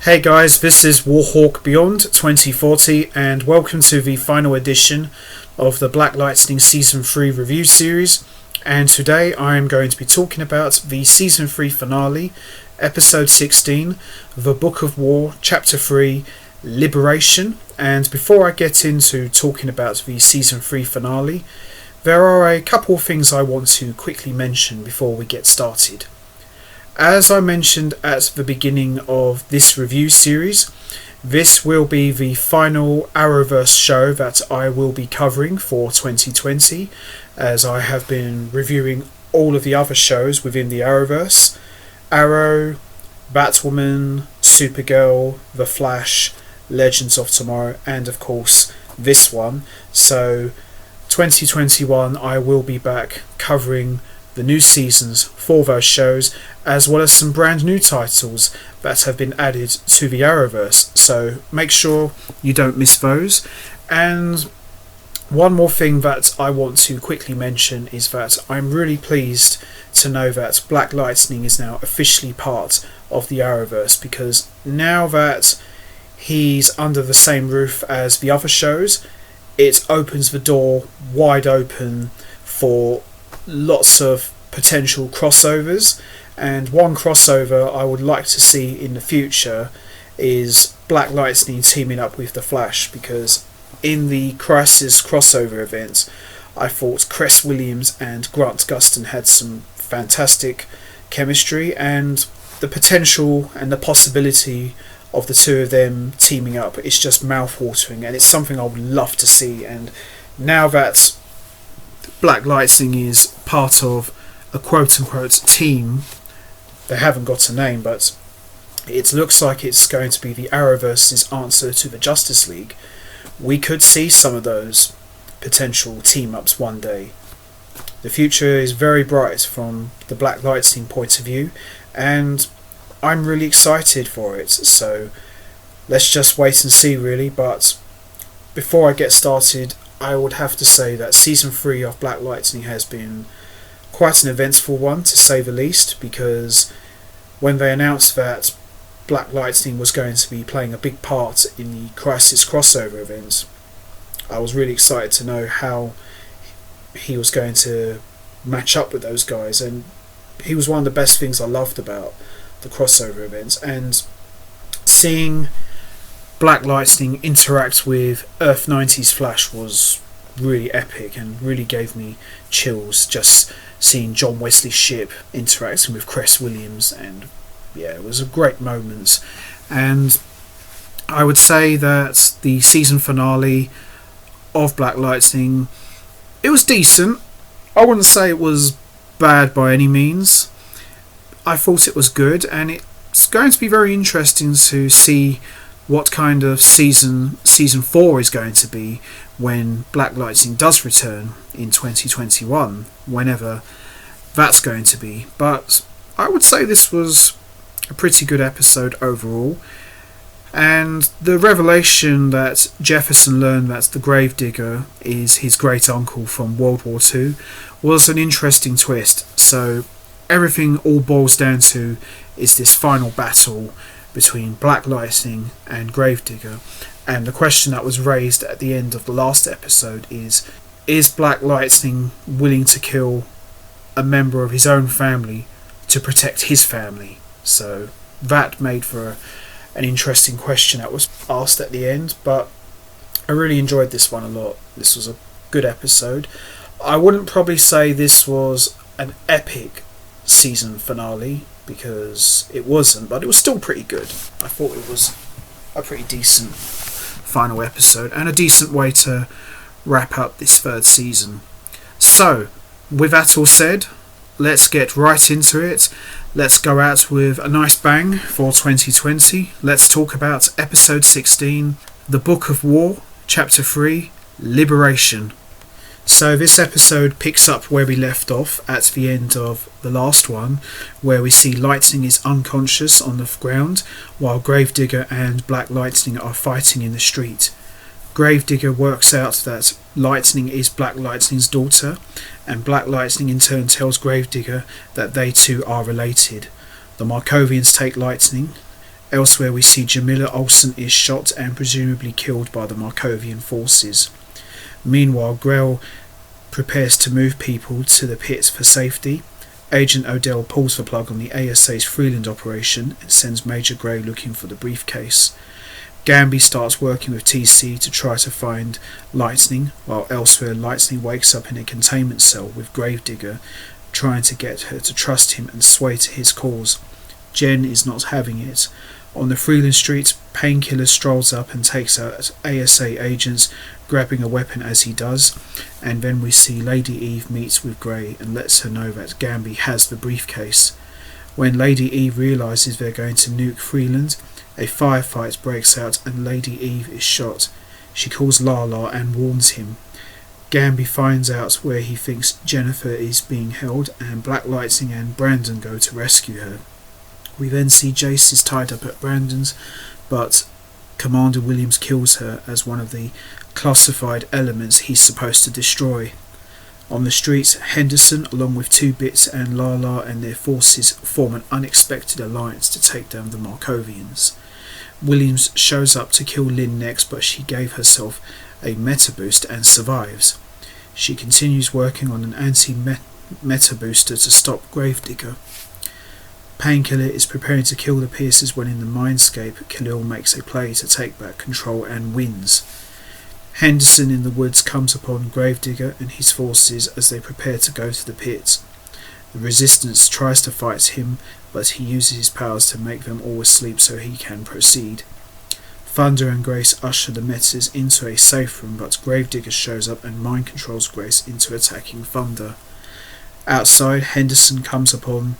Hey guys, this is Warhawk Beyond 2040 and welcome to the final edition of the Black Lightning Season 3 review series, and today I am going to be talking about the Season 3 finale, Episode 16, The Book of War, Chapter 3, Liberation. And before I get into talking about the Season 3 finale, there are a couple of things I want to quickly mention before we get started. As I mentioned at the beginning of this review series, this will be the final Arrowverse show that I will be covering for 2020, as I have been reviewing all of the other shows within the Arrowverse: Arrow, Batwoman, Supergirl, The Flash, Legends of Tomorrow, and of course this one. So 2021 I will be back covering the new seasons for those shows, as well as some brand new titles that have been added to the Arrowverse, so make sure you don't miss those. And one more thing that I want to quickly mention is that I'm really pleased to know that Black Lightning is now officially part of the Arrowverse, because now that he's under the same roof as the other shows, it opens the door wide open for lots of potential crossovers. And one crossover I would like to see in the future is Black Lightning teaming up with The Flash, because in the Crisis crossover event I thought Cress Williams and Grant Gustin had some fantastic chemistry, and the potential and the possibility of the two of them teaming up is just mouth-watering, and it's something I would love to see. And now that Black Lightning is part of a quote-unquote team, they haven't got a name, but it looks like it's going to be the Arrowverse's answer to the Justice League. We could see some of those potential team-ups one day. The future is very bright from the Black Lightning point of view, and I'm really excited for it, so let's just wait and see really. But before I get started, I would have to say that Season 3 of Black Lightning has been quite an eventful one, to say the least, because when they announced that Black Lightning was going to be playing a big part in the Crisis crossover event, I was really excited to know how he was going to match up with those guys, and he was one of the best things I loved about the crossover events. And seeing Black Lightning interact with Earth 90's Flash was really epic and really gave me chills, just seeing John Wesley Shipp interacting with Cress Williams, and yeah, it was a great moment. And I would say that the season finale of Black Lightning, it was decent. I wouldn't say it was bad by any means. I thought it was good, and it's going to be very interesting to see what kind of season 4 is going to be when Black Lightning does return in 2021, whenever that's going to be. But I would say this was a pretty good episode overall, and the revelation that Jefferson learned that the Gravedigger is his great uncle from World War II was an interesting twist. So everything all boils down to is this final battle between Black Lightning and Gravedigger, and the question that was raised at the end of the last episode is Black Lightning willing to kill a member of his own family to protect his family? So that made for an interesting question that was asked at the end, but I really enjoyed this one a lot. This was a good episode. I wouldn't probably say this was an epic season finale, because it wasn't, but it was still pretty good. I thought it was a pretty decent final episode and a decent way to wrap up this third season. So with that all said, let's get right into it. Let's go out with a nice bang for 2020. Let's talk about episode 16, The Book of War, Chapter 3, Liberation. So this episode picks up where we left off at the end of the last one, where we see Lightning is unconscious on the ground while Gravedigger and Black Lightning are fighting in the street. Gravedigger works out that Lightning is Black Lightning's daughter, and Black Lightning in turn tells Gravedigger that they two are related. The Markovians take Lightning, Elsewhere we see Jamila Olsen is shot and presumably killed by the Markovian forces. Meanwhile, Grell prepares to move people to the pits for safety. Agent Odell pulls the plug on the ASA's Freeland operation and sends Major Grey looking for the briefcase. Gamby starts working with TC to try to find Lightning, while elsewhere Lightning wakes up in a containment cell with Gravedigger, trying to get her to trust him and sway to his cause. Jen is not having it. On the Freeland streets, Painkiller strolls up and takes out ASA agents, grabbing a weapon as he does, and then we see Lady Eve meets with Grey and lets her know that Gamby has the briefcase. When Lady Eve realises they're going to nuke Freeland, a firefight breaks out and Lady Eve is shot. She calls Lala and warns him. Gamby finds out where he thinks Jennifer is being held, and Black Lightning and Brandon go to rescue her. We then see Jace is tied up at Brandon's, but Commander Williams kills her as one of the classified elements he's supposed to destroy. On the streets, Henderson, along with 2-Bits and Lala and their forces, form an unexpected alliance to take down the Markovians. Williams shows up to kill Lynn next, but she gave herself a meta boost and survives. She continues working on an anti-meta booster to stop Gravedigger. Painkiller is preparing to kill the Pierces when in the Mindscape, Khalil makes a play to take back control and wins. Henderson in the woods comes upon Gravedigger and his forces as they prepare to go to the pits. The Resistance tries to fight him, but he uses his powers to make them all asleep so he can proceed. Thunder and Grace usher the Metas into a safe room, but Gravedigger shows up and mind controls Grace into attacking Thunder. Outside, Henderson comes upon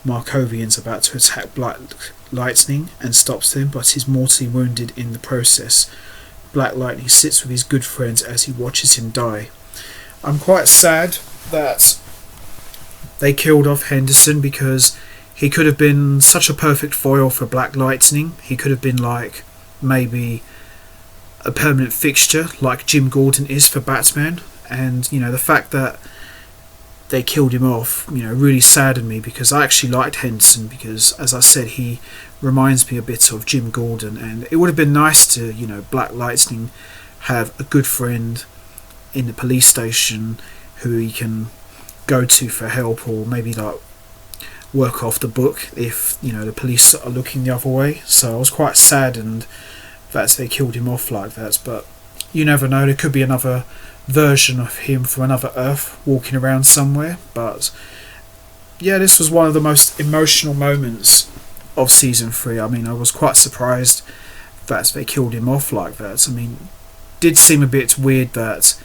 Markovians about to attack Black Lightning and stops them, but is mortally wounded in the process. Black Lightning sits with his good friend as he watches him die. I'm quite sad that they killed off Henderson, because he could have been such a perfect foil for Black Lightning. He could have been like maybe a permanent fixture like Jim Gordon is for Batman, and the fact that they killed him off really saddened me, because I actually liked Henderson, because as I said, he reminds me a bit of Jim Gordon, and it would have been nice to Black Lightning have a good friend in the police station who he can go to for help, or maybe like work off the book if the police are looking the other way. So I was quite saddened that they killed him off like that, but you never know, there could be another version of him from another Earth walking around somewhere. But yeah, this was one of the most emotional moments of season 3. I mean, I was quite surprised that they killed him off like that. I mean, it did seem a bit weird that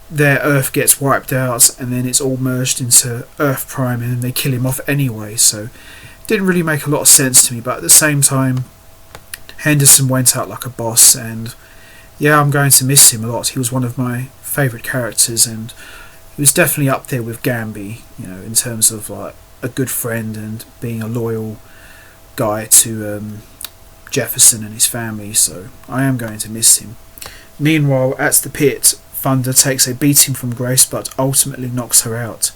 their Earth gets wiped out and then it's all merged into Earth Prime and then they kill him off anyway, so it didn't really make a lot of sense to me. But at the same time, Henderson went out like a boss, and yeah, I'm going to miss him a lot. He was one of my favourite characters, and he was definitely up there with Gamby, in terms of like a good friend and being a loyal guy to Jefferson and his family, so I am going to miss him. Meanwhile, at the pit, Thunder takes a beating from Grace but ultimately knocks her out.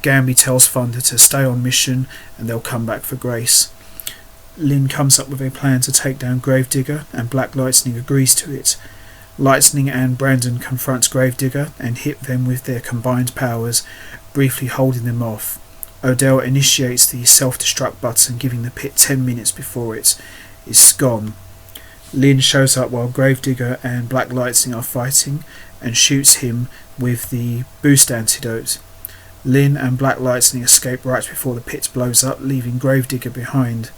Gamby tells Thunder to stay on mission and they'll come back for Grace. Lynn comes up with a plan to take down Gravedigger, and Black Lightning agrees to it. Lightning and Brandon confront Gravedigger and hit them with their combined powers, briefly holding them off. Odell initiates the self-destruct button, giving the pit 10 minutes before it is gone. Lynn shows up while Gravedigger and Black Lightning are fighting and shoots him with the boost antidote. Lynn and Black Lightning escape right before the pit blows up, leaving Gravedigger behind.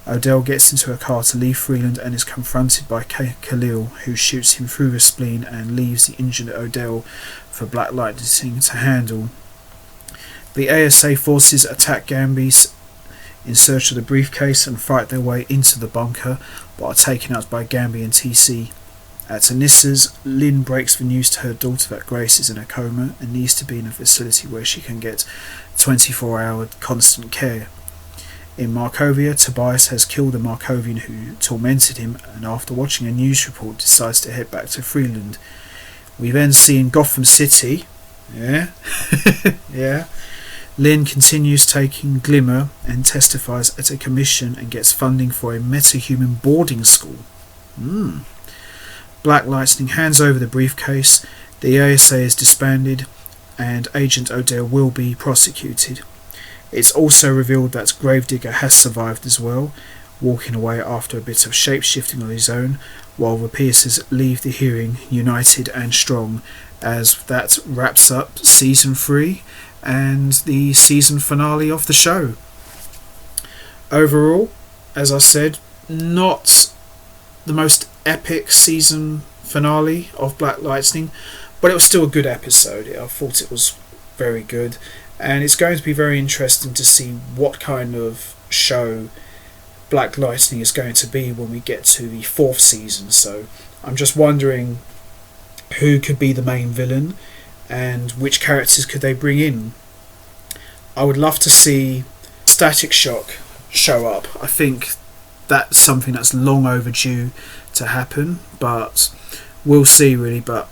Odell gets into a car to leave Freeland and is confronted by Khalil, who shoots him through the spleen and leaves the injured Odell for Black Lightning to handle. The ASA forces attack Gamby's in search of the briefcase and fight their way into the bunker, but are taken out by Gamby and TC. At Anissa's, Lynn breaks the news to her daughter that Grace is in a coma and needs to be in a facility where she can get 24-hour constant care. In Markovia, Tobias has killed a Markovian who tormented him, and after watching a news report decides to head back to Freeland. We then see in Gotham City, yeah, Lynn continues taking Glimmer and testifies at a commission and gets funding for a metahuman boarding school. Black Lightning hands over the briefcase, the ASA is disbanded, and Agent Odell will be prosecuted. It's also revealed that Gravedigger has survived as well, walking away after a bit of shape-shifting on his own, while the Pierces leave the hearing united and strong, as that wraps up Season 3 and the season finale of the show. Overall, as I said, not the most epic season finale of Black Lightning, but it was still a good episode. I thought it was very good, and it's going to be very interesting to see what kind of show Black Lightning is going to be when we get to the 4th season. So I'm just wondering who could be the main villain and which characters could they bring in. I would love to see Static Shock show up. I think that's something that's long overdue to happen, but we'll see really. But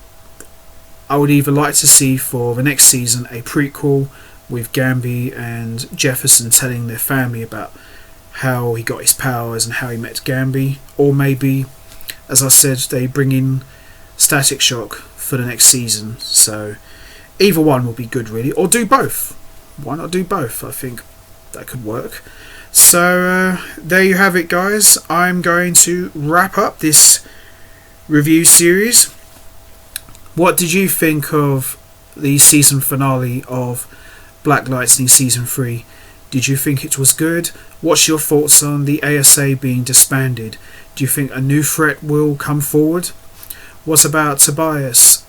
I would either like to see for the next season a prequel with Gamby and Jefferson telling their family about how he got his powers and how he met Gamby, or maybe, as I said, they bring in Static Shock for the next season. So either one will be good really, or do both. Why not do both? I think that could work. So there you have it, guys. I'm going to wrap up this review series. What did you think of the season finale of Black Lightning Season 3? Did you think it was good? What's your thoughts on the ASA being disbanded? Do you think a new threat will come forward? What about Tobias?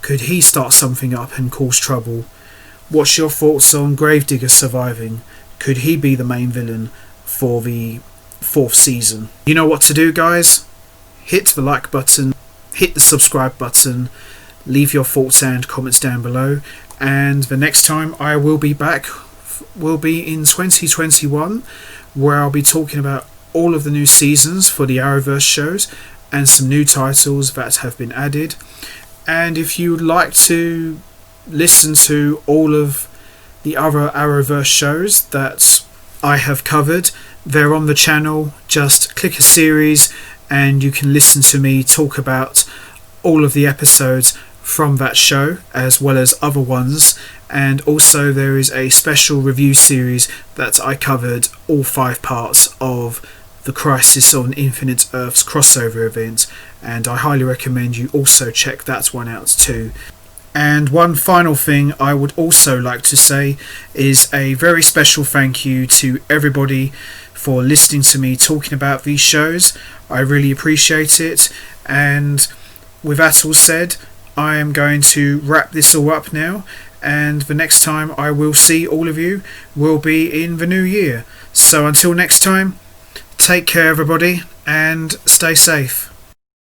Could he start something up and cause trouble? What's your thoughts on Gravedigger surviving? Could he be the main villain for the 4th season? You know what to do, guys. Hit the like button, hit the subscribe button, leave your thoughts and comments down below, and the next time I will be back will be in 2021, where I'll be talking about all of the new seasons for the Arrowverse shows and some new titles that have been added. And if you'd like to listen to all of the other Arrowverse shows that I have covered, they're on the channel. Just click a series and you can listen to me talk about all of the episodes from that show as well as other ones. And also there is a special review series that I covered all 5 parts of the Crisis on Infinite Earths crossover event, and I highly recommend you also check that one out too. And one final thing I would also like to say is a very special thank you to everybody for listening to me talking about these shows. I really appreciate it, and with that all said, I am going to wrap this all up now, and the next time I will see all of you will be in the new year. So until next time, take care everybody and stay safe.